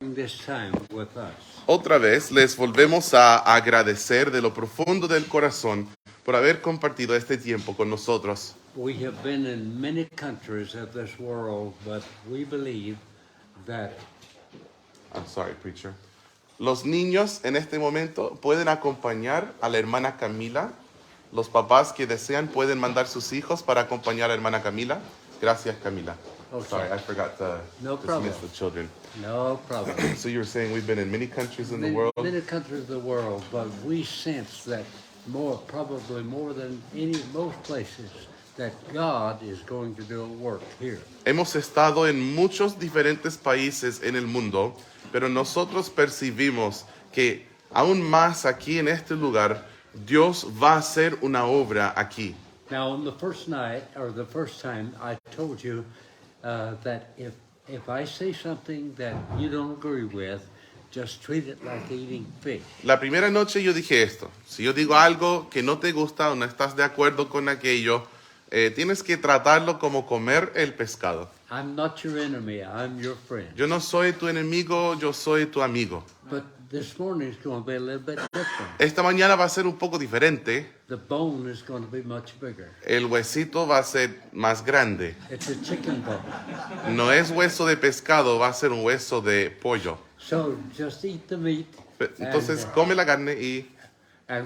this time with us. Otra vez les volvemos a agradecer de lo profundo del corazón por haber compartido este tiempo con nosotros. We have been in many countries of this world, but we believe that I'm sorry, preacher. Los niños en este momento pueden acompañar a la hermana Camila. Los papás que desean pueden mandar sus hijos para acompañar a la hermana Camila. Gracias, Camila. Okay. Sorry, I forgot to No dismiss problem. the children. no problem. So you were saying we've been in many countries in the world. Many countries of the world, but we sense that probably more than most places, that God is going to do a work here. Hemos estado en muchos diferentes países en el mundo, pero nosotros percibimos que aún más aquí en este lugar, Dios va a hacer una obra aquí. Now, on the first night, or the first time, I told you that if I say something that you don't agree with, just treat it like eating fish. La primera noche yo dije esto: si yo digo algo que no te gusta o no estás de acuerdo con aquello, tienes que tratarlo como comer el pescado. I'm not your enemy, I'm your friend. Yo no soy tu enemigo, yo soy tu amigo. But this morning is going to be a little bit different. Esta mañana va a ser un poco diferente. The bone is going to be much bigger. El huesito va a ser más grande. It's a chicken bone. No es hueso de pescado, va a ser un hueso de pollo. So just eat the meat, Entonces and, come la carne y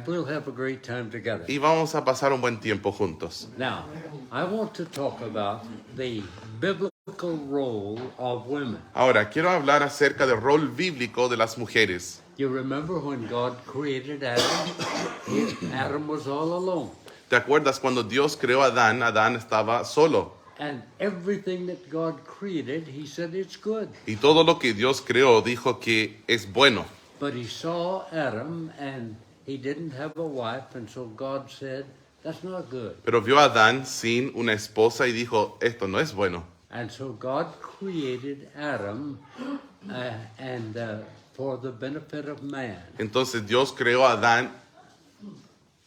we'll have a great time together. vamos a pasar un buen tiempo juntos. Now, I want to talk about the biblical role of women. Ahora, quiero hablar acerca del rol bíblico de las mujeres. You remember when God created Adam? Adam was all alone. ¿Te acuerdas cuando Dios creó a Adán? Adán estaba solo. And everything that God created, he said it's good. Y todo lo que Dios creó dijo que es bueno. But he saw Adam and he didn't have a wife, and so God said, that's not good. Pero vio a Adán sin una esposa y dijo, esto no es bueno. And so God created Adam for the benefit of man. Entonces Dios creó a Adán,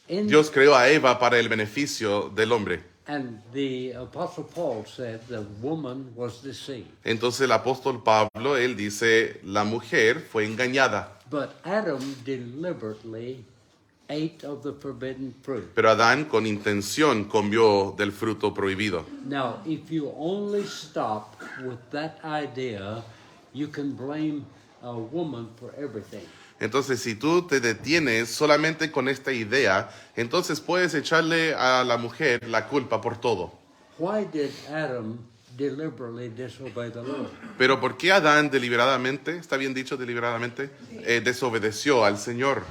In- Dios creó a Eva para el beneficio del hombre. And the Apostle Paul said the woman was deceived. Entonces el apóstol Pablo, él dice, la mujer fue engañada. But Adam deliberately ate of the forbidden fruit. Pero Adán con intención comió del fruto prohibido. Now, if you only stop with that idea, you can blame a woman for everything. Entonces, si tú te detienes solamente con esta idea, entonces puedes echarle a la mujer la culpa por todo. Why did Adam deliberately disobey the Lord? Pero ¿por qué Adán deliberadamente, está bien dicho deliberadamente, desobedeció al Señor?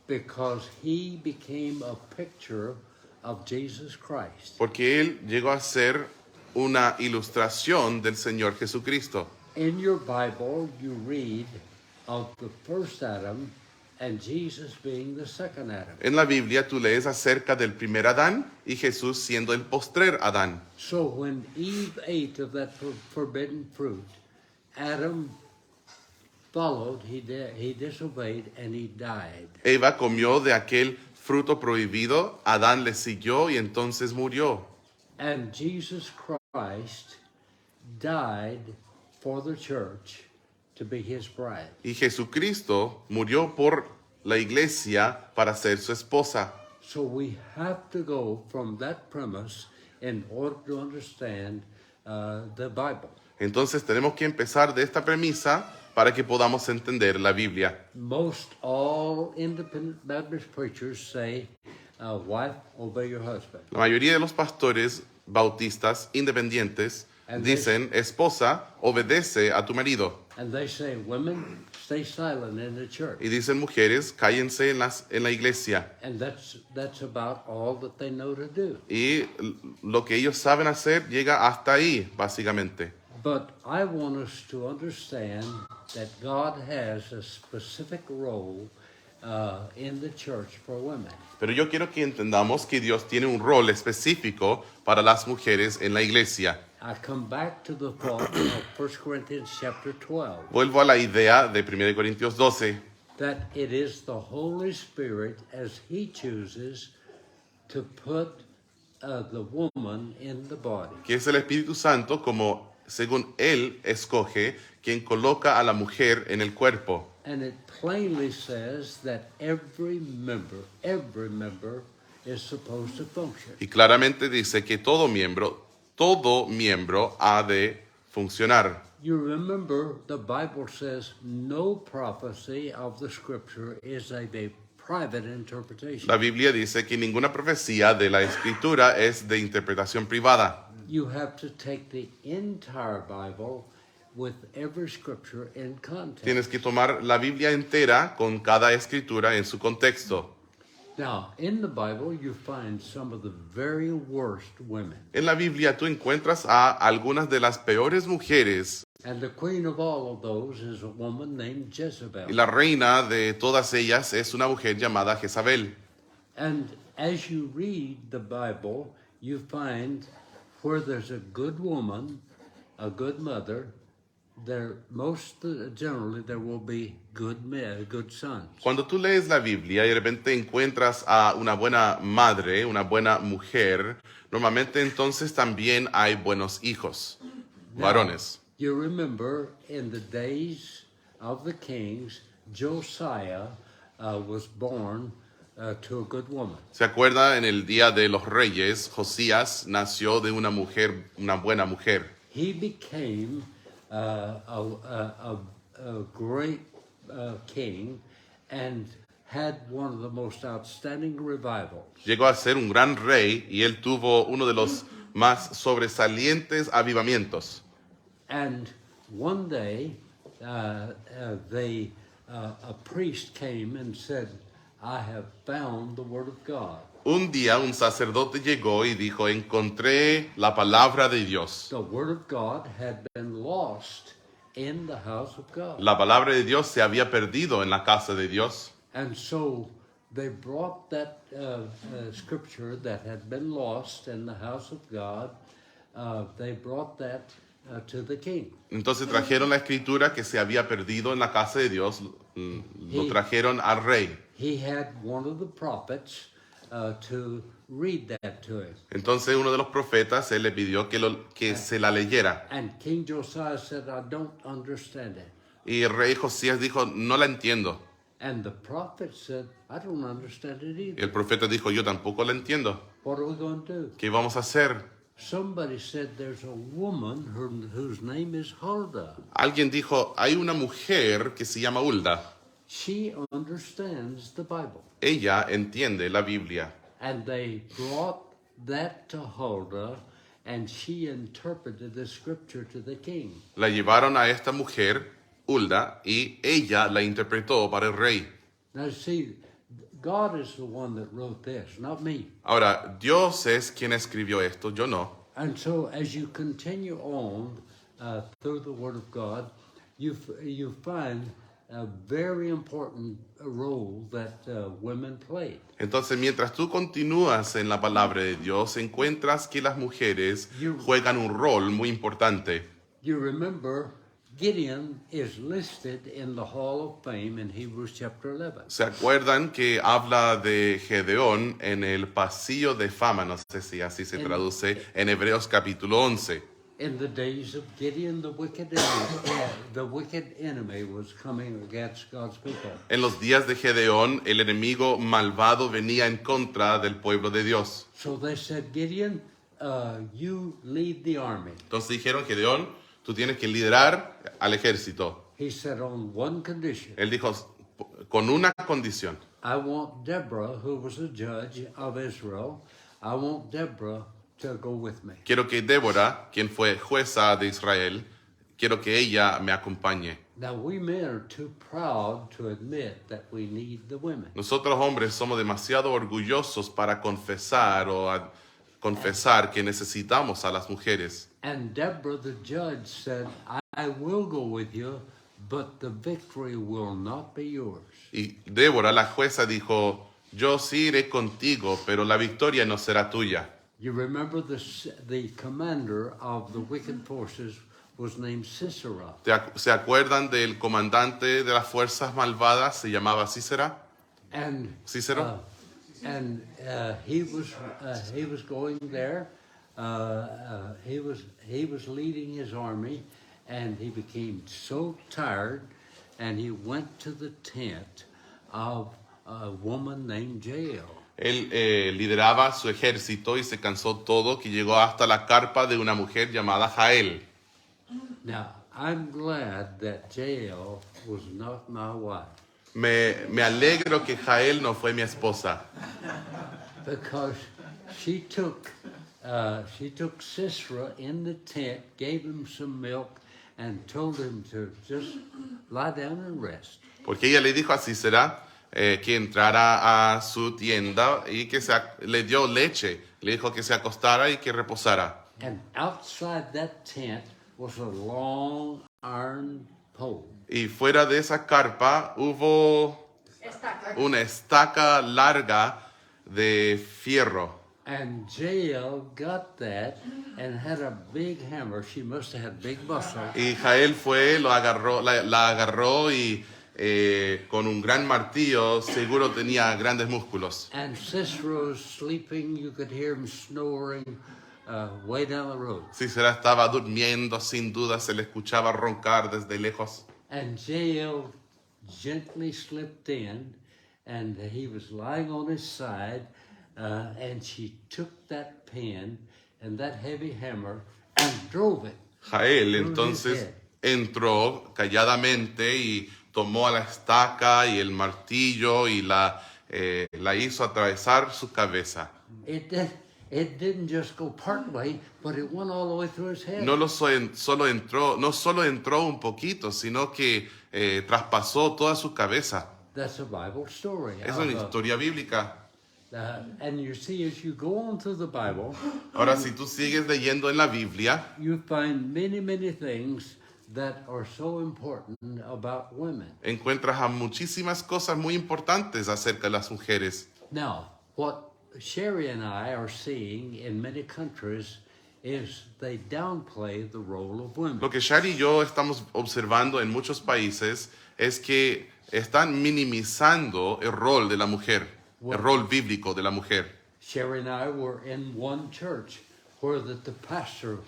Because he became a picture of Jesus Christ. Porque él llegó a ser una ilustración del Señor Jesucristo. In your Bible, you read of the first Adam and Jesus being the second Adam. En la Biblia tú lees acerca del primer Adán y Jesús siendo el postrer Adán. So when Eve ate of that forbidden fruit, Adam followed, he disobeyed, and he died. Eva comió de aquel fruto prohibido, Adán le siguió y entonces murió. And Jesus Christ died for the church to be his bride. Y Jesucristo murió por la iglesia para ser su esposa. So we have to go from that premise in order to understand the Bible. Entonces tenemos que empezar de esta premisa para que podamos entender la Biblia. Most all independent Baptist preachers say, wife, obey your husband. La mayoría de los pastores bautistas independientes dicen, esposa, obedece a tu marido. And they say, women, stay silent in the church. Y dicen, mujeres, cállense en la iglesia. And that's about all that they know to do. Y lo que ellos saben hacer llega hasta ahí, básicamente. But I want us to understand that God has a specific role in the church for women. Pero yo quiero que entendamos que Dios tiene un rol específico para las mujeres en la iglesia. I come back to the thought of 1 Corinthians chapter 12, Vuelvo a la idea de 1 Corintios 12, that it is the Holy Spirit as he chooses to put the woman in the body. que es el Espíritu Santo como según Él escoge, quien coloca a la mujer en el cuerpo. And it plainly says that every member is supposed to function. Y claramente dice que todo miembro ha de funcionar. You remember the Bible says no prophecy of the scripture is a private interpretation. La Biblia dice que ninguna profecía de la Escritura es de interpretación privada. You have to take the entire Bible with every scripture in context. Tienes que tomar la Biblia entera con cada escritura en su contexto. Now, in the Bible, you find some of the very worst women. En la Biblia tú encuentras a algunas de las peores mujeres And the queen of all of those is a woman named y Jezebel. la reina de todas ellas es una mujer llamada Jezabel. And as you read the Bible, you find where there's a good woman, a good mother, generally there will be good men, good sons. Cuando tú lees la Biblia y de repente encuentras a una buena madre, una buena mujer, normalmente entonces también hay buenos hijos, varones. You remember in the days of the kings, Josiah was born to a good woman. ¿Se acuerda? En el día de los reyes, Josías nació de una mujer, una buena mujer. He became a great king and had one of the most outstanding revivals. Llegó a ser un gran rey y él tuvo uno de los más sobresalientes avivamientos. And one day, a priest came and said, I have found the word of God. Un día un sacerdote llegó y dijo, encontré la palabra de Dios. The word of God had been lost in the house of God. La palabra de Dios se había perdido en la casa de Dios. And so they brought that scripture that had been lost in the house of God, they brought that to the king. Entonces trajeron la escritura que se había perdido en la casa de Dios, lo trajeron al rey. He had one of the prophets to read that to him. Entonces uno de los profetas, él le pidió que se la leyera. And King Josiah said, I don't understand it. Y el rey Josías dijo, no la entiendo. And the prophet said, I don't understand it Y either. el profeta dijo, yo tampoco la entiendo. What are we going to do? ¿Qué vamos a hacer? Somebody said there's a woman whose name is Huldah. Alguien dijo, hay una mujer que se llama Hulda. She understands the Bible. Ella entiende la Biblia. And they brought that to Huldah, and she interpreted the scripture to the king. La llevaron a esta mujer, Hulda, y ella la interpretó para el rey. Now see, God is the one that wrote this, not me. Ahora, Dios es quien escribió esto, yo no. And so as you continue on through the Word of God, you find a very important role that women played. Entonces, mientras tú continúas en la palabra de Dios, encuentras que las mujeres juegan un rol muy importante. You remember Gideon is listed in the Hall of Fame in Hebrews chapter 11. ¿Se acuerdan que habla de Gedeón en el pasillo de fama? No sé si así se traduce en Hebreos capítulo 11. In the days of Gideon, the wicked enemy was coming against God's people. En los días de Gedeón, el enemigo malvado venía en contra del pueblo de Dios. So they said, Gideon, you lead the army. Entonces dijeron, Gedeón, tú tienes que liderar al ejército. He said, on one condition. Él dijo, con una condición. I want Deborah, who was a judge of Israel, I want Deborah to go with me. Quiero que Débora, quien fue jueza de Israel, quiero que ella me acompañe. Now, we men are too proud to admit that we need the women. Nosotros hombres somos demasiado orgullosos para confesar confesar que necesitamos a las mujeres. And Deborah, the judge, said, I will go with you, but the victory will not be yours. Y Débora, la jueza, dijo, yo sí iré contigo, pero la victoria no será tuya. You remember the commander of the wicked forces was named Sisera. ¿Se acuerdan del comandante de las fuerzas malvadas? Se llamaba Cícera. And Cícero. he was going there he was leading his army, and he became so tired, and he went to the tent of a woman named Jael. Él lideraba su ejército y se cansó todo, que llegó hasta la carpa de una mujer llamada Jael. Now, I'm glad that Jael was not my wife, Me alegro que Jael no fue mi esposa, because she took Sisera in the tent, gave him some milk, and told him to just lie down and rest. porque ella le dijo a Sísera que entrara a su tienda y que le dio leche, le dijo que se acostara y que reposara. And outside that tent was a long iron pole. Y fuera de esa carpa hubo una estaca larga de fierro. And Jael got that and had a big hammer. She must have had big muscles. Y Jael fue, lo agarró, la agarró y con un gran martillo seguro tenía grandes músculos. And Sisera was sleeping. You could hear him snoring way down the road. Sísera estaba durmiendo, sin duda se le escuchaba roncar desde lejos. And Jael gently slipped in, and he was lying on his side, and she took that pin and that heavy hammer and drove it. Jael through his entonces head. entró calladamente y tomó la estaca y el martillo y la hizo atravesar su cabeza. It didn't just go part way, but it went all the way through his head. No solo entró un poquito, sino que traspasó toda su cabeza. That's a Bible story. Es una historia bíblica. And you see, as you go on through the Bible, Ahora, si tú sigues leyendo en la Biblia, you find many, many things that are so important about women. encuentras a muchísimas cosas muy importantes acerca de las mujeres. Now, what Sherry and I are seeing in many countries is they downplay the role of women. Lo que Shari y yo estamos observando en muchos países es que están minimizando el rol de la mujer, el rol bíblico de la mujer. Sherry and I were in one church where the pastor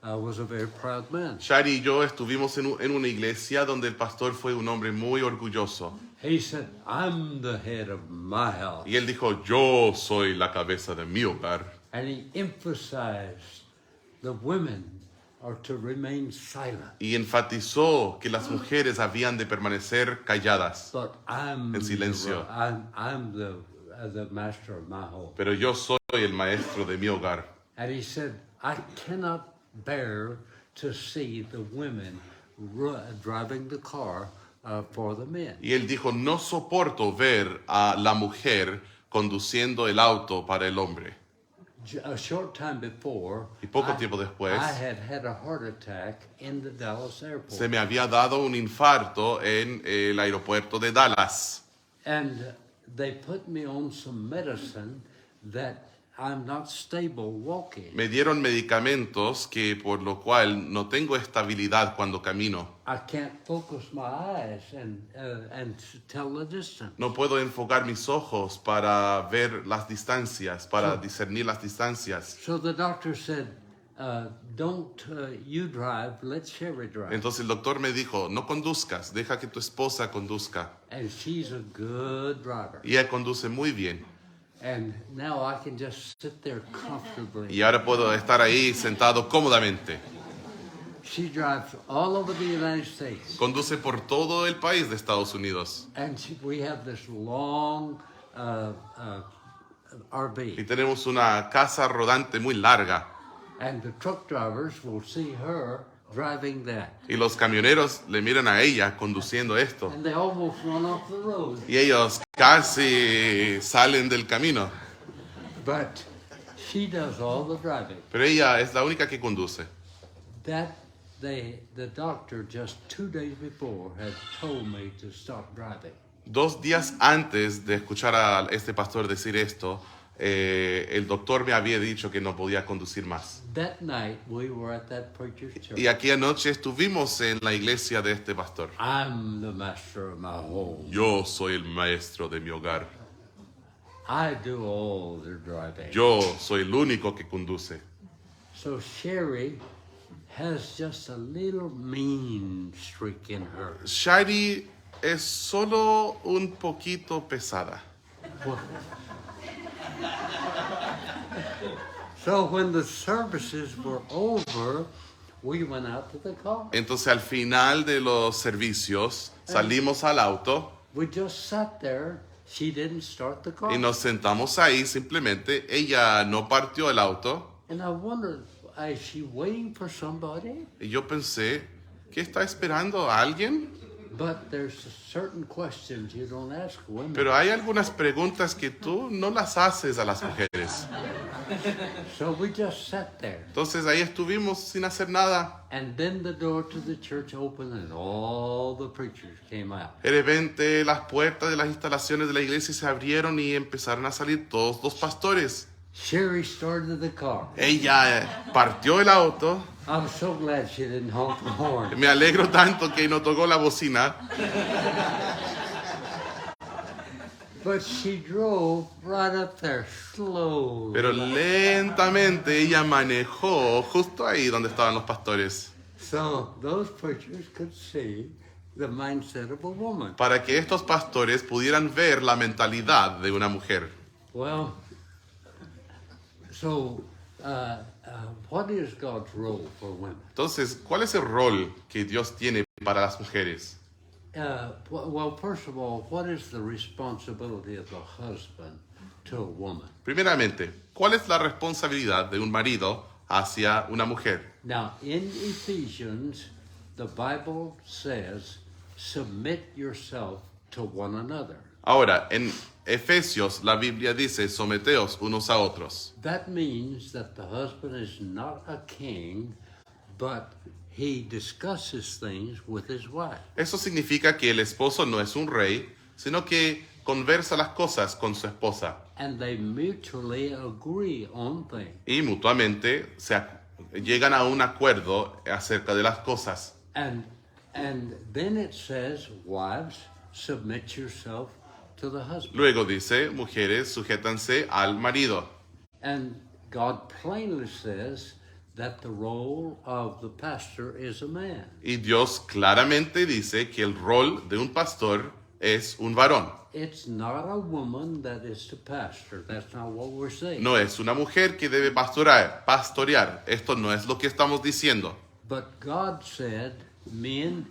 was a very proud man. Shari y yo estuvimos en una iglesia donde el pastor fue un hombre muy orgulloso. He said, I'm the head of my house. Y él dijo, yo soy la cabeza de mi hogar. And he emphasized the women are to remain silent. Y enfatizó que las mujeres habían de permanecer calladas. But I'm En silencio. I'm the master of my home. Pero yo soy el maestro de mi hogar. And he said, I cannot bear to see the women driving the car for the men. Y él dijo, no soporto ver a la mujer conduciendo el auto para el hombre. A short time before, Y poco tiempo después, I had a heart attack in the Dallas airport. se me había dado un infarto en el aeropuerto de Dallas. And they put me on some medicine that I'm not stable walking. Me dieron medicamentos que por lo cual no tengo estabilidad cuando camino. I can't focus my eyes and tell the distance. No puedo enfocar mis ojos para ver las distancias, para discernir las distancias. So the doctor said, don't you drive, let Sherry drive. Entonces el doctor me dijo, no conduzcas, deja que tu esposa conduzca. And she's a good driver. Y ella conduce muy bien. And now I can just sit there comfortably. Y ahora puedo estar ahí sentado cómodamente. She drives all over the United States. Conduce por todo el país de Estados Unidos. And we have this long Y RV. tenemos una casa rodante muy larga. And the truck drivers will see her driving that. Y los camioneros le miran a ella conduciendo esto. And they almost run off the road. Y ellos casi salen del camino. But she does all the driving. Pero ella es la única que conduce. The doctor just 2 days before had told me to stop driving. 2 días antes de escuchar a este pastor decir esto, el doctor me había dicho que no podía conducir más. That night we were at that preacher's church. Y aquí anoche estuvimos en la iglesia de este pastor. I'm the master of my home. Yo soy el maestro de mi hogar. I do all the driving. Yo soy el único que conduce. So Sherry has just a little mean streak in her. Shari es solo un poquito pesada. So when the services were over, we went out to the car. Entonces al final de los servicios salimos al auto We just sat there. She didn't start the car. y nos sentamos ahí simplemente. Ella no partió el auto And I wondered, is she waiting for somebody? y yo pensé, ¿qué está esperando a alguien? But there's certain questions you don't ask women. Pero hay algunas preguntas que tú no las haces a las mujeres. So we just sat there. Entonces ahí estuvimos sin hacer nada. And then the door to the church opened and all the preachers came out. De repente las puertas de las instalaciones de la iglesia se abrieron y empezaron a salir todos los pastores. Sherry started the car. Ella partió el auto. I'm so glad she didn't honk the horn. Me alegro tanto que no tocó la bocina. But she drove right up there slowly. Pero lentamente ella manejó justo ahí donde estaban los pastores. So those preachers could see the mindset of a woman. Para que estos pastores pudieran ver la mentalidad de una mujer. Well, so what is God's role for women? Entonces, ¿cuál es el rol que Dios tiene para las mujeres? Well, first of all, what is the responsibility of the husband to a woman? Primeramente, ¿cuál es la responsabilidad de un marido hacia una mujer? Now, in Ephesians, the Bible says, submit yourself to one another. Ahora, en Efesios la Biblia dice, someteos unos a otros. That means that the husband is not a king, but he discusses things with his wife. Eso significa que el esposo no es un rey, sino que conversa las cosas con su esposa. And they mutually agree on things. Y mutuamente llegan a un acuerdo acerca de las cosas. And then it says, wives, submit yourself to the husband. Luego dice, mujeres, sujétanse al marido. And God plainly says that the role of the pastor is a man. Y Dios claramente dice que el rol de un pastor es un varón. It's not a woman that is to pastor. That's not what we're saying. No es una mujer que debe pastorear. Esto no es lo que estamos diciendo. But God said, men,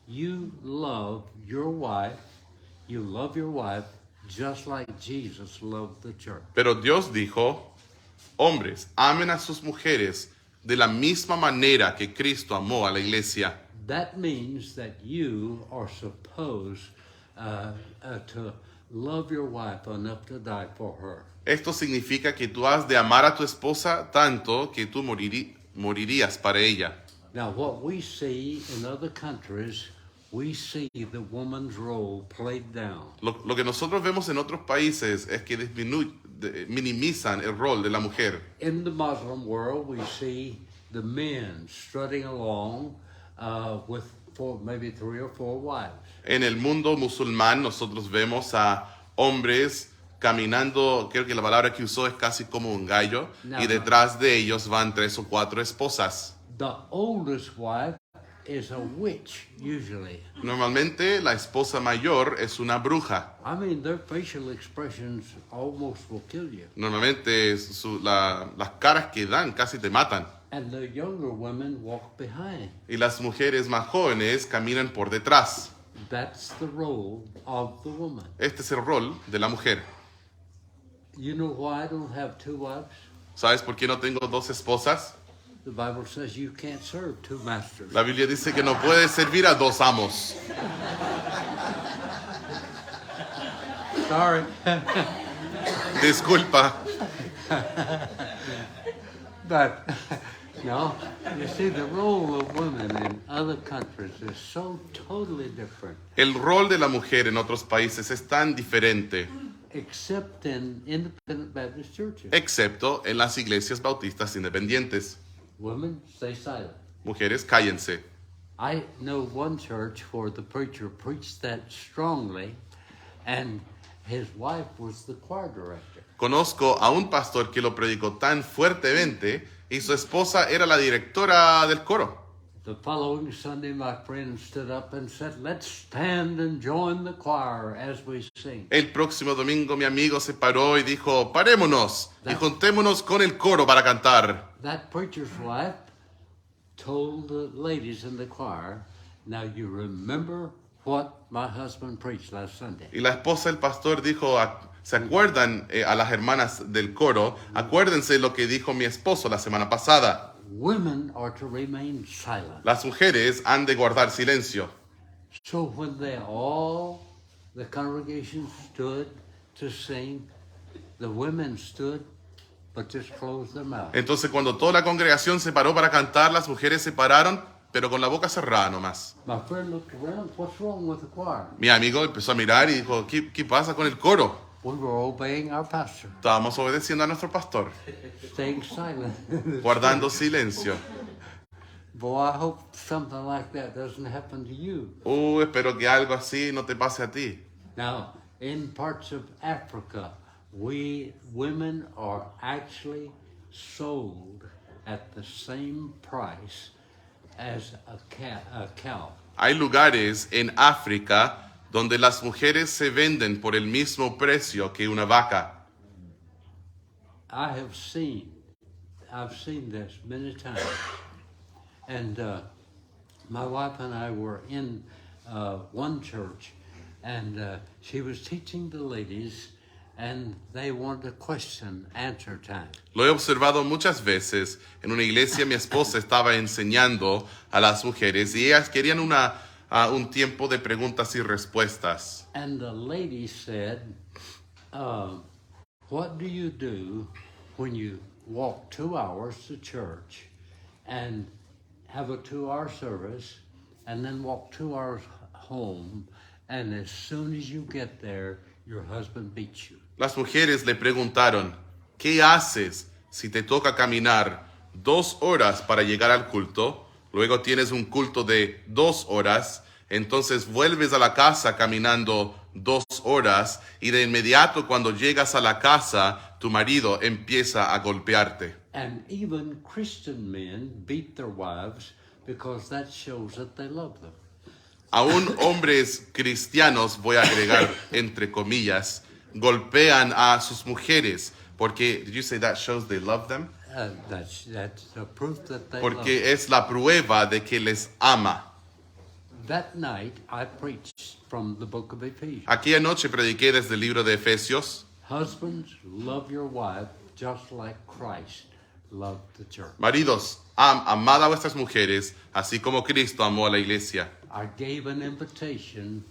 you love your wife just like Jesus loved the church. Pero Dios dijo, hombres, amen a sus mujeres de la misma manera que Cristo amó a la iglesia. That means that you are supposed to love your wife enough to die for her. Esto significa que tú has de amar a tu esposa tanto que tú morirías para ella. Now, what we see in other countries, we see the woman's role played down. Lo que nosotros vemos en otros países es que minimizan el rol de la mujer. In the Muslim world, we see the men strutting along with maybe 3 or 4 wives. En el mundo musulmán nosotros vemos a hombres caminando, creo que la palabra que usó es casi como un gallo, y detrás de ellos van 3 o 4 esposas. The oldest wife is a witch, usually. Normalmente la esposa mayor es una bruja. I mean, their facial expressions almost will kill you. Normalmente las caras que dan casi te matan. And the younger women walk behind. Y las mujeres más jóvenes caminan por detrás. That's the role of the woman. Este es el rol de la mujer. You know why I don't have 2 wives? ¿Sabes por qué no tengo 2 esposas? The Bible says you can't serve 2 masters. La Biblia dice que no puedes servir a 2 amos. Sorry. Disculpa. But, no, you see, the role of women in other countries is so totally different, El rol de la mujer en otros países es tan diferente, except in independent Baptist churches. excepto en las iglesias bautistas independientes. Women, stay silent. Mujeres, cállense. I know one church where the preacher preached that strongly, and his wife was the choir director. Conozco a un pastor que lo predicó tan fuertemente y su esposa era la directora del coro. The following Sunday, my friend stood up and said, "Let's stand and join the choir as we sing." El próximo domingo mi amigo se paró y dijo, parémonos y juntémonos con el coro para cantar. That preacher's wife told the ladies in the choir, "Now you remember what my husband preached last Sunday." Y la esposa del pastor dijo, ¿se acuerdan a las hermanas del coro? Acuérdense lo que dijo mi esposo la semana pasada. Women are to remain silent. Las mujeres han de guardar silencio. So when the congregation stood to sing, the women stood, but just closed their mouth. Entonces cuando toda la congregación se paró para cantar, las mujeres se pararon, pero con la boca cerrada nomás. My friend looked around, "What's wrong with the choir?" Mi amigo empezó a mirar y dijo, ¿qué pasa con el coro? We were obeying our pastor, Estábamos obedeciendo a nuestro pastor, staying silent. guardando silencio. Boy, I hope something like that doesn't happen to you. Espero que algo así no te pase a ti. Now, in parts of Africa, women are actually sold at the same price as a cow. Hay lugares en África donde las mujeres se venden por el mismo precio que una vaca. I've seen this many times. And my wife and I were in one church, and she was teaching the ladies, and they wanted a question-answer time. Lo he observado muchas veces. En una iglesia mi esposa estaba enseñando a las mujeres y ellas querían un tiempo de preguntas y respuestas. And the lady said, "What do you do when you walk 2 hours to church and have a 2-hour service and then walk 2 hours home, and as soon as you get there, your husband beats you?" Las mujeres le preguntaron, ¿qué haces si te toca caminar 2 horas para llegar al culto? Luego tienes un culto de 2 horas, entonces vuelves a la casa caminando 2 horas y de inmediato cuando llegas a la casa, tu marido empieza a golpearte. And even Christian men beat their wives because that shows that they love them. Aún hombres cristianos, voy a agregar entre comillas, golpean a sus mujeres porque, did you say that shows they love them? That's a proof that they love them. Porque es la prueba de que les ama. That night, I preached from the book of Ephesians. Aquella noche prediqué desde el libro de Efesios. Husbands, love your wife just like Christ loved the church. Maridos, amad a vuestras mujeres, así como Cristo amó a la iglesia. I gave an invitation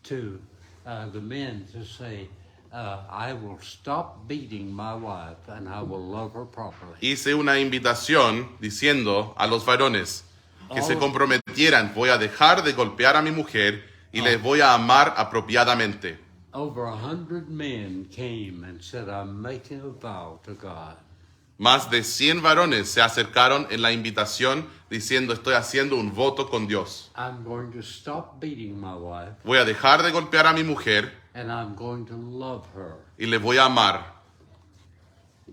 to the men to say, I will stop beating my wife and I will love her properly. Hice una invitación diciendo a los varones que se comprometieran, voy a dejar de golpear a mi mujer y les voy a amar apropiadamente. Over 100 men came and said, "I'm making a vow to God." Más de 100 varones se acercaron en la invitación diciendo, estoy haciendo un voto con Dios. I'm going to stop beating my wife Voy a dejar de golpear a mi mujer and I'm going to love her. y le voy a amar.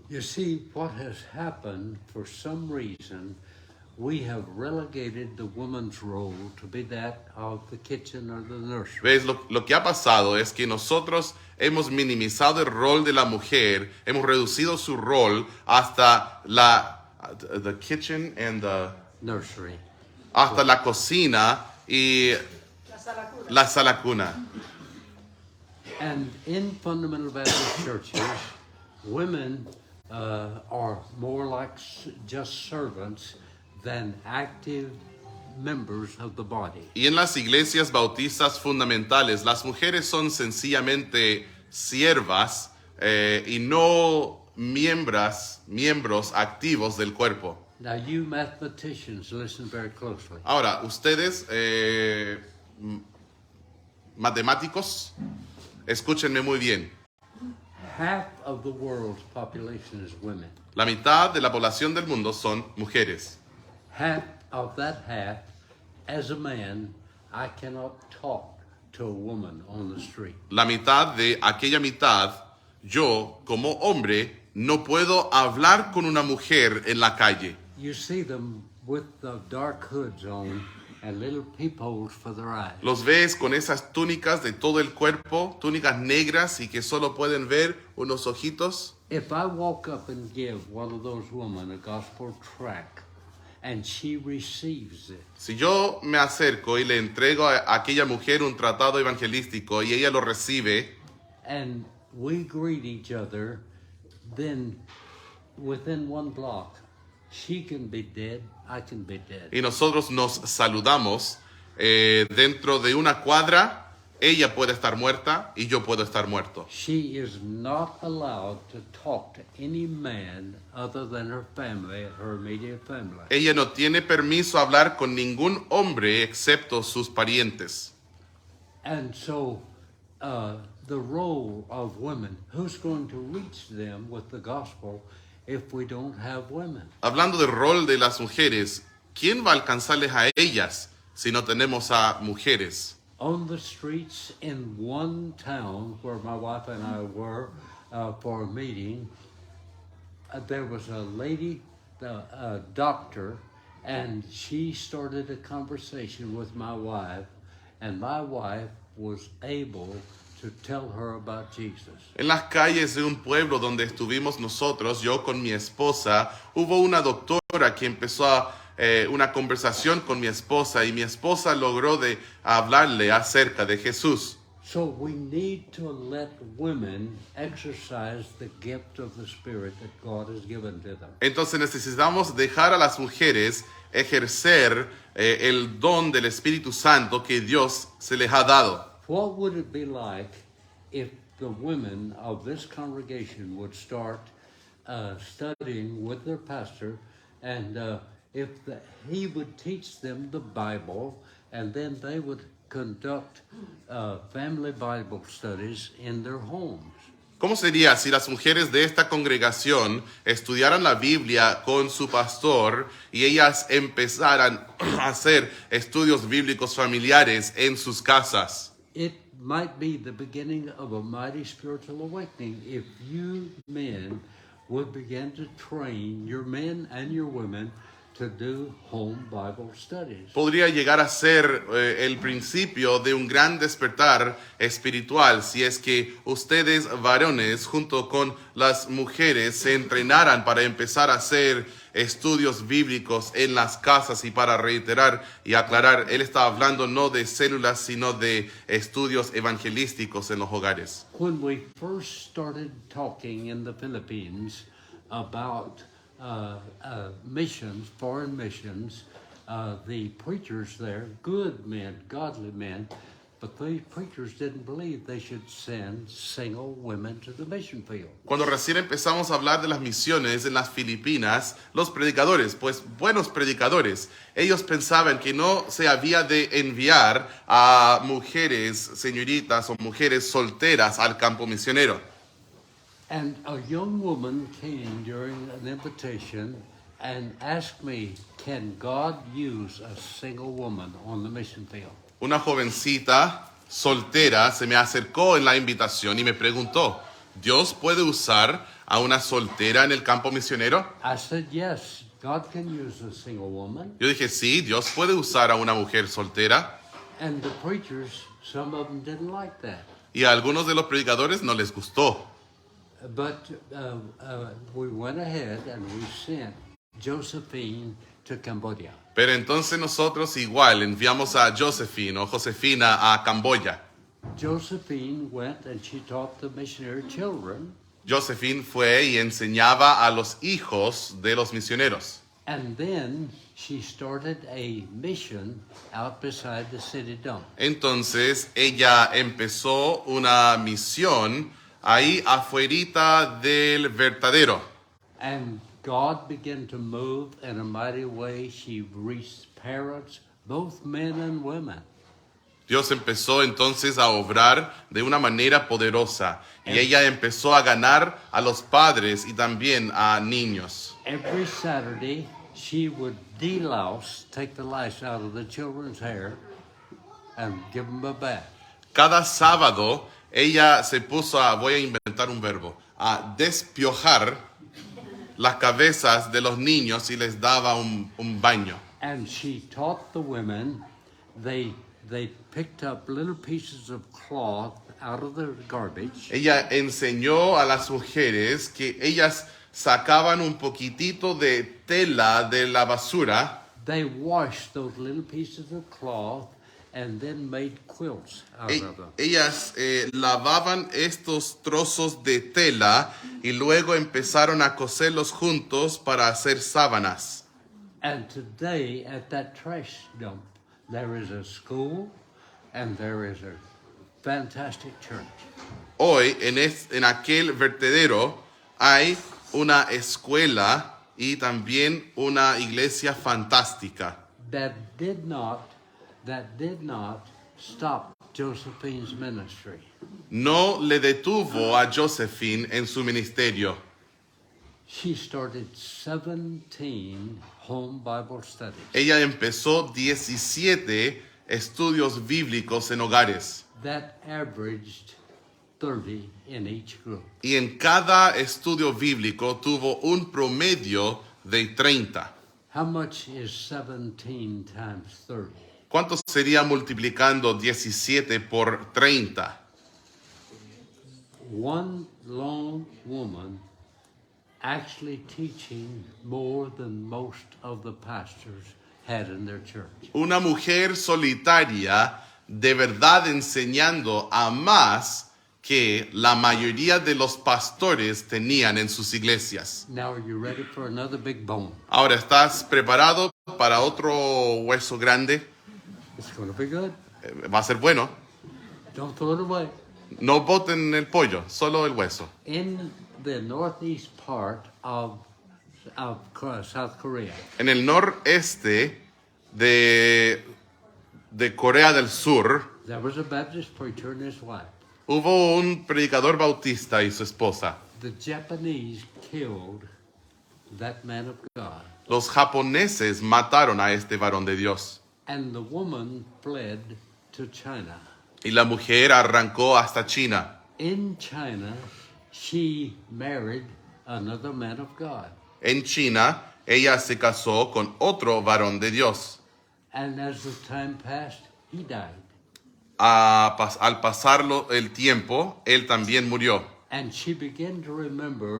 You see, what has happened, for some reason, we have relegated the woman's role to be that of the kitchen or the nursery. ¿Ves? Lo que ha pasado es que nosotros hemos minimizado el rol de la mujer, hemos reducido su rol hasta the kitchen and the Nursery. hasta la cocina y la sala cuna. And in fundamental Baptist churches, women are more like just servants than active members of the body. Y en las iglesias bautistas fundamentales, las mujeres son sencillamente siervas y no miembros activos del cuerpo. Now, you mathematicians, listen very closely. Ahora, ustedes, matemáticos, escúchenme muy bien. Half of the world's population is women. La mitad de la población del mundo son mujeres. Half of that half, as a man, I cannot talk to a woman on the street. La mitad de aquella mitad, yo como hombre no puedo hablar con una mujer en la calle. You see them with the dark hoods on and little peepholes for their eyes. Los ves con esas túnicas de todo el cuerpo, túnicas negras y que solo pueden ver unos ojitos. If I walk up and give one of those women a gospel tract and she receives it, Si yo me acerco y le entrego a aquella mujer un tratado evangelístico y ella lo recibe, and we greet each other, then within one block, she can be dead, I can be dead. y nosotros nos saludamos, dentro de una cuadra, ella puede estar muerta y yo puedo estar muerto. She is not allowed to talk to any man other than her family, her immediate family. Ella no tiene permiso a hablar con ningún hombre excepto sus parientes. And so the role of women, who's going to reach them with the gospel if we don't have women? Hablando del rol de las mujeres, ¿quién va a alcanzarles a ellas si no tenemos a mujeres? On the streets in one town where my wife and I were for a meeting, there was a lady, a doctor, and she started a conversation with my wife, and my wife was able to tell her about Jesus. En las calles de un pueblo donde estuvimos nosotros, yo con mi esposa, hubo una doctora que empezó una conversación con mi esposa y mi esposa logró de hablarle acerca de Jesús. So we need to let women exercise the gift of the Spirit that God has given to them. Entonces necesitamos dejar a las mujeres ejercer el don del Espíritu Santo que Dios se les ha dado. What would it be like if the women of this congregation would start studying with their pastor, and if he would teach them the Bible, and then they would conduct family Bible studies in their homes? ¿Cómo sería si las mujeres de esta congregación estudiaran la Biblia con su pastor y ellas empezaran a hacer estudios bíblicos familiares en sus casas? It might be the beginning of a mighty spiritual awakening if you men would begin to train your men and your women to do home Bible studies. Podría llegar a ser el principio de un gran despertar espiritual si es que ustedes varones junto con las mujeres se entrenaran para empezar a hacer estudios bíblicos en las casas. Y para reiterar y aclarar, él está hablando no de células sino de estudios evangelísticos en los hogares. When we first started talking in the Philippines about missions, foreign missions, the preachers there, good men, godly men, but these preachers didn't believe they should send single women to the mission field. Cuando recién empezamos a hablar de las misiones en las Filipinas, los predicadores, pues buenos predicadores, ellos pensaban que no se había de enviar a mujeres, señoritas o mujeres solteras al campo misionero. And a young woman came during an invitation and asked me, can God use a single woman on the mission field? Una jovencita soltera se me acercó en la invitación y me preguntó, ¿Dios puede usar a una soltera en el campo misionero? I said, yes, God can use a single woman. Yo dije, sí, Dios puede usar a una mujer soltera. And the preachers, some of them didn't like that. Y a algunos de los predicadores no les gustó. But we went ahead and we sent Josephine to Cambodia. Pero entonces nosotros igual enviamos a Josephine o Josefina a Camboya. Josephine went and she taught the missionary children. Josephine fue y enseñaba a los hijos de los misioneros. And then she started a mission out beside the city dump. Entonces ella empezó una misión ahí afuerita del vertedero. And God began to move in a mighty way. She reached parents, both men and women. Dios empezó entonces a obrar de una manera poderosa y ella empezó a ganar a los padres y también a niños. Every Saturday, she would delouse, take the lice out of the children's hair, and give them a bath. Cada sábado ella se puso a, voy a inventar un verbo, a despiojar las cabezas de los niños y les daba un baño. And she taught the women, they picked up little pieces of cloth out of the garbage. Ella enseñó a las mujeres que ellas sacaban un poquitito de tela de la basura. They washed those little pieces of cloth and then made quilts out of them. Ellas lavaban estos trozos de tela y luego empezaron a coserlos juntos para hacer sábanas. And today at that trash dump, there is a school and there is a fantastic church. Hoy en aquel vertedero hay una escuela y también una iglesia fantástica. That did not stop Josephine's ministry. No le detuvo a Josephine en su ministerio. She started 17 home Bible studies. Ella empezó 17 estudios bíblicos en hogares. That averaged 30 in each group. Y en cada estudio bíblico tuvo un promedio de 30. How much is 17 times 30? ¿Cuánto sería multiplicando 17 por 30? One lone woman actually teaching more than most of the pastors had in their church. Una mujer solitaria de verdad enseñando a más que la mayoría de los pastores tenían en sus iglesias. Now are you ready for another big bone? Ahora, ¿estás preparado para otro hueso grande? It's going to be good. Va a ser bueno. Don't throw it away. No boten el pollo, solo el hueso. In the northeast part of South Korea, En el noreste de Corea del Sur, there was a Baptist preacher and his wife. hubo un predicador bautista y su esposa. The Japanese killed that man of God, Los japoneses mataron a este varón de Dios. and the woman fled to China. Y la mujer arrancó hasta China. In China, she married another man of God. En China, ella se casó con otro varón de Dios. And as the time passed, he died. Al pasarlo el tiempo, él también murió. And she began to remember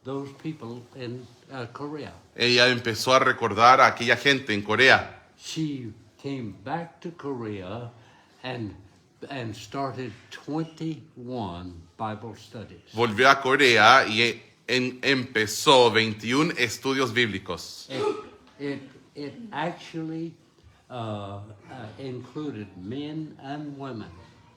those people in Korea. Ella empezó a recordar a aquella gente en Corea. She came back to Korea and started 21 Bible studies. Volvió a Corea y empezó 21 estudios bíblicos. It actually included men and women.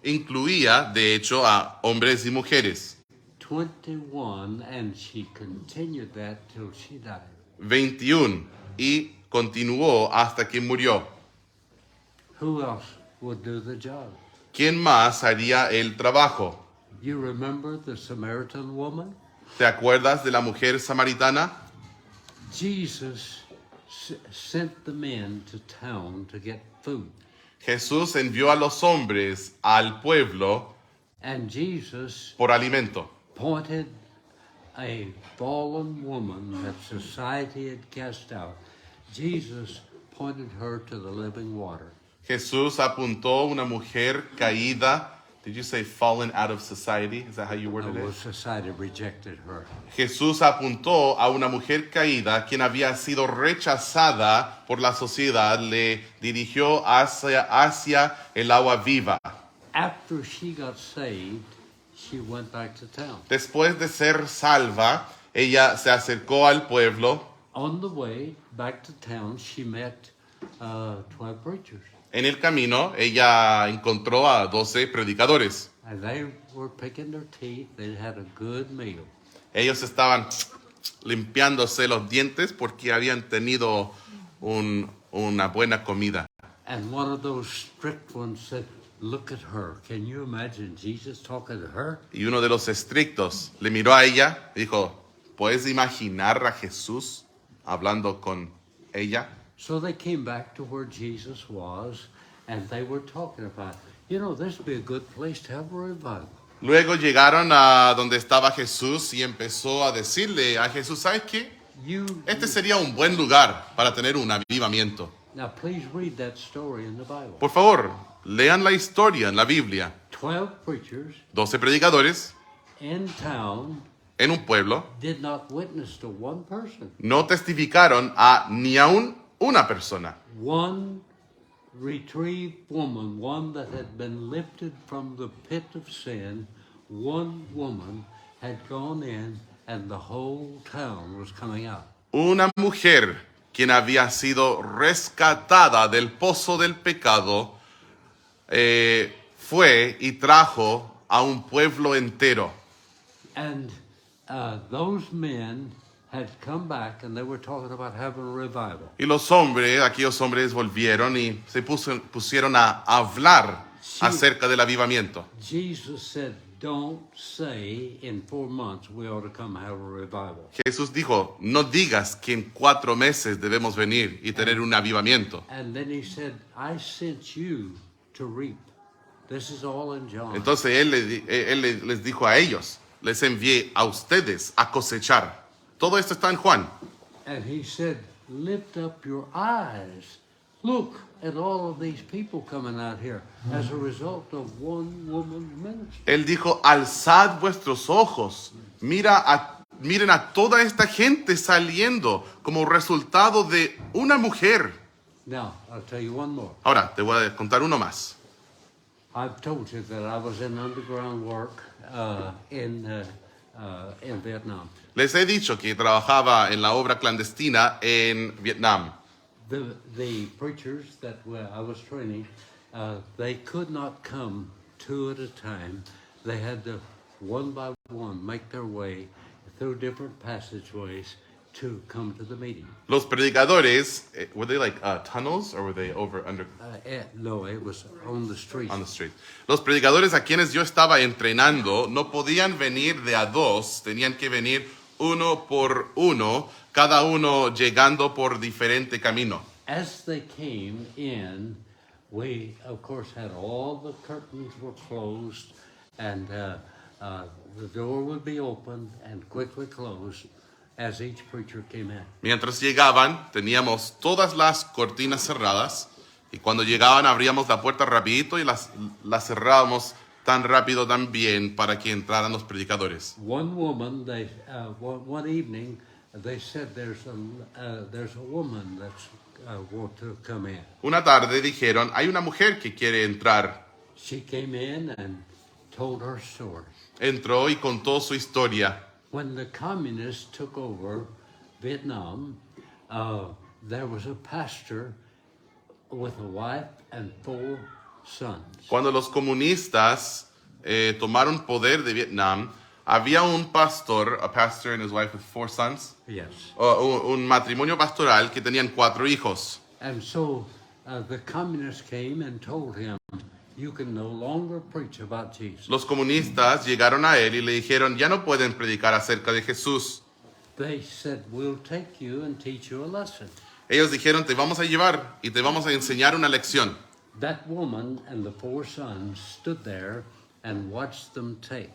Incluía, de hecho, a hombres y mujeres. 21, and she continued that till she died. 21 y continuó hasta que murió. Who else would do the job? ¿Quién más haría el trabajo? You remember the Samaritan woman? ¿Te acuerdas de la mujer samaritana? Jesus sent the men to town to get food. Jesús envió a los hombres al pueblo And Jesus por alimento. pointed a fallen woman that society had cast out. Jesus pointed her to the living water. Jesús apuntó a una mujer caída. Did you say fallen out of society? Is that how you worded Well, it? society rejected her. Jesús apuntó a una mujer caída quien había sido rechazada por la sociedad, le dirigió hacia el agua viva. After she got saved, she went back to town. Después de ser salva, ella se acercó al pueblo. On the way back to town, she met 12 preachers. En el camino, ella encontró a 12 predicadores. And they were picking their teeth. They had a good meal. Ellos estaban limpiándose los dientes porque habían tenido una buena comida. And one of those strict ones said, "Look at her. Can you imagine Jesus talking to her?" Y uno de los estrictos le miró a ella y dijo, ¿puedes imaginar a Jesús hablando con ella? So they came back to where Jesus was, and they were talking about, this would be a good place to have a revival. Luego llegaron a donde estaba Jesús y empezó a decirle a Jesús, ¿sabes qué? Este sería un buen lugar para tener un avivamiento. Now, please read that story in the Bible. Por favor, lean la historia en la Biblia. 12 preachers 12 predicadores in town en un pueblo did not witness to one person. no testificaron a ni aún una persona. One retrieved woman, one that had been lifted from the pit of sin, one woman had gone in and the whole town was coming out. Una mujer quien había sido rescatada del pozo del pecado fue y trajo a un pueblo entero. And those men had come back and they were talking about having a revival. Y los hombres, aquellos hombres volvieron y se pusieron a hablar acerca del avivamiento. Jesus said, don't say in 4 months we ought to come have a revival. Jesús dijo, no digas que en 4 meses debemos venir y tener un avivamiento. And then he said, I sent you to reap. This is all in John. Entonces él les dijo a ellos, les envié a ustedes a cosechar. Todo esto está en Juan. And he said, lift up your eyes. Look at all of these people coming out here as a result of one woman's ministry. Él dijo, alzad vuestros ojos, miren a toda esta gente saliendo como resultado de una mujer. Now, I'll tell you one more. Ahora, te voy a contar uno más. I've told you that I was in underground work in Vietnam. Les he dicho que trabajaba en la obra clandestina en Vietnam. The preachers that I was training, they could not come 2 at a time. They had to, one by one, make their way through different passageways to come to the meeting. Los predicadores, were they like tunnels or were they under? No, it was on the street. On the street. Los predicadores a quienes yo estaba entrenando no podían venir de a dos, tenían que venir uno por uno, cada uno llegando por diferente camino. As they came in, we of course had all the curtains were closed, and the door would be opened and quickly closed as each preacher came in. Mientras llegaban, teníamos todas las cortinas cerradas y cuando llegaban abríamos la puerta rapidito y las cerrábamos tan rápido también para que entraran los predicadores. One woman, one evening, they said there's a woman that's want to come in. Una tarde dijeron, hay una mujer que quiere entrar. She came in and told her story. Entró y contó su historia. When the communists took over Vietnam, there was a pastor with a wife and 4 sons. Cuando los comunistas tomaron poder de Vietnam, había un pastor, a pastor and his wife with 4 sons, Yes. un matrimonio pastoral que tenían 4 hijos. And so the communists came and told him, you can no longer preach about Jesus. Los comunistas llegaron a él y le dijeron, ya no pueden predicar acerca de Jesús. They said, we'll take you and teach you a lesson. Ellos dijeron, te vamos a llevar y te vamos a enseñar una lección. That woman and the 4 sons stood there and watched them take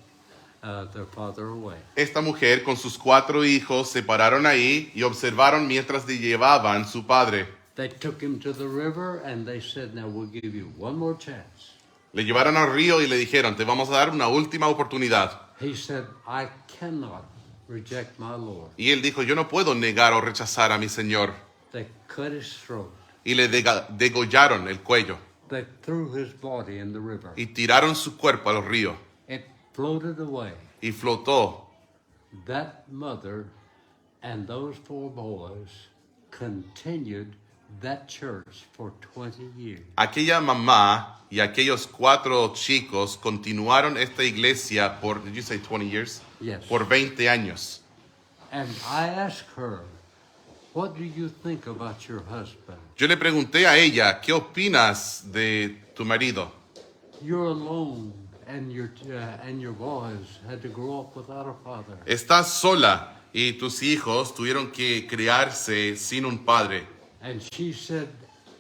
their father away. Esta mujer con sus 4 hijos se pararon ahí y observaron mientras le llevaban su padre. They took him to the river and they said, now we'll give you one more chance. Le llevaron al río y le dijeron, te vamos a dar una última oportunidad. He said, I cannot reject my Lord. Y él dijo, yo no puedo negar o rechazar a mi Señor. They cut his throat. Y le degollaron el cuello They threw his body in the river. y tiraron su cuerpo al río It floated away. y flotó. That mother and those 4 boys continued that church for 20 years. Aquella mamá y aquellos 4 chicos continuaron esta iglesia por, did you say 20 years? Yes. Por 20 años. And I asked her, what do you think about your husband? Yo le pregunté a ella, ¿qué opinas de tu marido? You're alone, and your boys had to grow up without a father. Estás sola y tus hijos tuvieron que criarse sin un padre. And she said,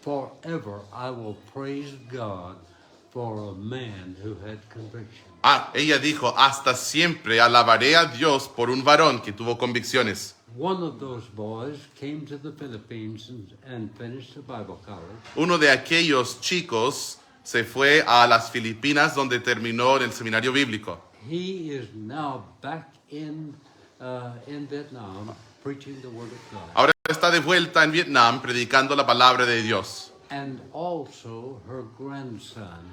forever I will praise God for a man who had conviction. Ella dijo, hasta siempre alabaré a Dios por un varón que tuvo convicciones. One of those boys came to the Philippines and finished the Bible college. Uno de aquellos chicos se fue a las Filipinas donde terminó en el seminario bíblico. He is now back in Vietnam preaching the Word of God. Ahora está de vuelta en Vietnam predicando la palabra de Dios. And also her grandson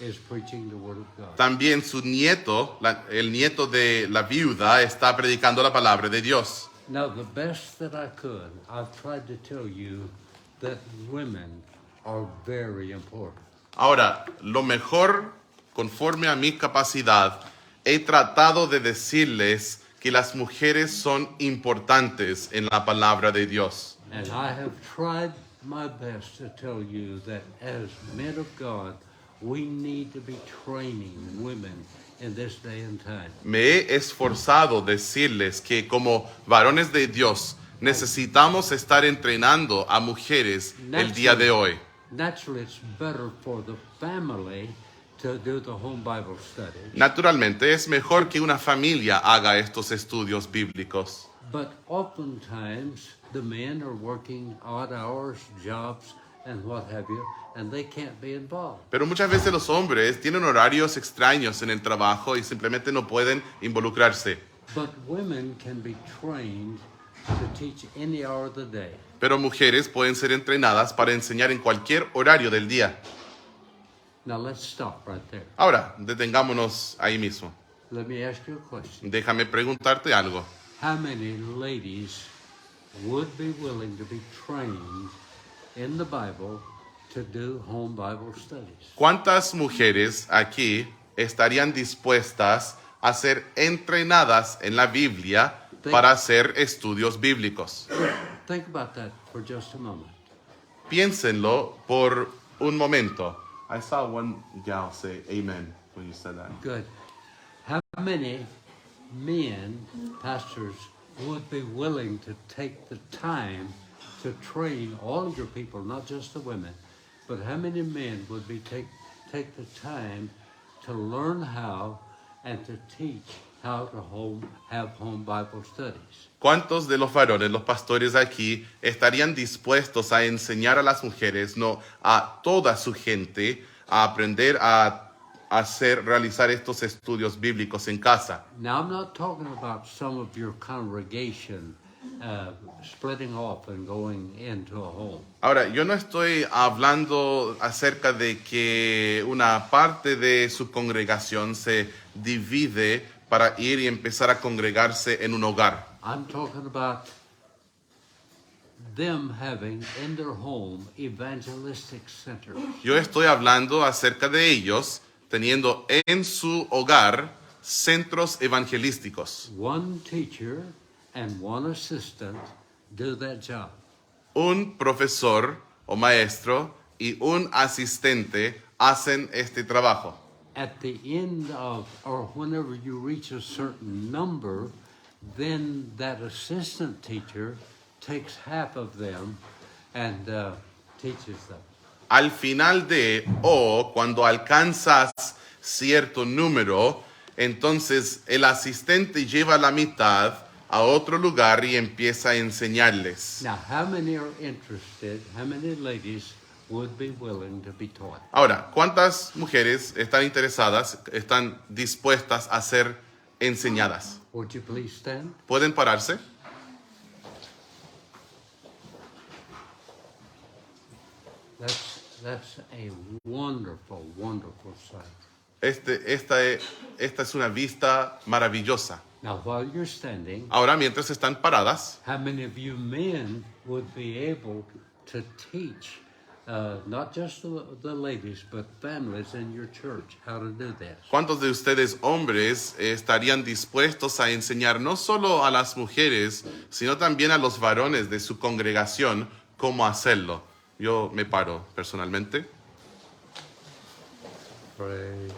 is preaching the Word of God. También su nieto, el nieto de la viuda, está predicando la palabra de Dios. Now, the best that I could, I've tried to tell you that women are very important. Ahora, lo mejor, conforme a mi capacidad, he tratado de decirles que las mujeres son importantes en la palabra de Dios. And I have tried my best to tell you that as men of God, we need to be training women in this day and time. Me he esforzado decirles que como varones de Dios necesitamos estar entrenando a mujeres el día de hoy. Naturally, it's better for the family to do the home Bible study. Naturalmente, es mejor que una familia haga estos estudios bíblicos. But oftentimes, the men are working odd hours, jobs, and what have you, and they can't be involved. Pero muchas veces los hombres tienen horarios extraños en el trabajo y simplemente no pueden involucrarse. But women can be trained to teach any hour of the day. Pero mujeres pueden ser entrenadas para enseñar en cualquier horario del día. Now let's stop right there. Ahora, detengámonos ahí mismo. Let me ask you a question. Déjame preguntarte algo. How many ladies would be willing to be trained in the Bible to do home Bible studies? ¿Cuántas mujeres aquí estarían dispuestas a ser entrenadas en la Biblia para hacer estudios bíblicos? Think about that for just a moment. Piénsenlo por un momento. I saw one gal say amen when you said that. Good. How many men, pastors, would be willing to take the time to train all of your people, not just the women, but how many men would be take the time to learn how and to teach how to have home Bible studies? ¿Cuántos de los varones, los pastores aquí, estarían dispuestos a enseñar a las mujeres, no a toda su gente, a aprender a realizar estos estudios bíblicos en casa? Now, I'm not talking about some of your congregation splitting off and going into a home. Ahora, yo no estoy hablando acerca de que una parte de su congregación se divide para ir y empezar a congregarse en un hogar. I'm talking about them having in their home evangelistic centers. Yo estoy hablando acerca de ellos teniendo en su hogar centros evangelísticos. One teacher and one assistant do that job. Un profesor o maestro y un asistente hacen este trabajo. At the end of, or whenever you reach a certain number, then that assistant teacher takes half of them and teaches them. Al final cuando alcanzas cierto número, entonces el asistente lleva la mitad a otro lugar y empieza a enseñarles. Now, how many are interested, how many ladies would be willing to be taught? Ahora, ¿cuántas mujeres están interesadas, están dispuestas a ser enseñadas? Would you please stand? ¿Pueden pararse? That's a wonderful, wonderful sight. Esta es una vista maravillosa. Now, while you're standing, Ahora, mientras están paradas, how many of you men would be able to teach not just the ladies, but families in your church how to do this? ¿cuántos de ustedes hombres estarían dispuestos a enseñar no solo a las mujeres, sino también a los varones de su congregación cómo hacerlo? Yo me paro personalmente. Praise.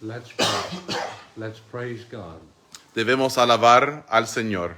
Let's pray. Let's praise God. Debemos alabar al Señor.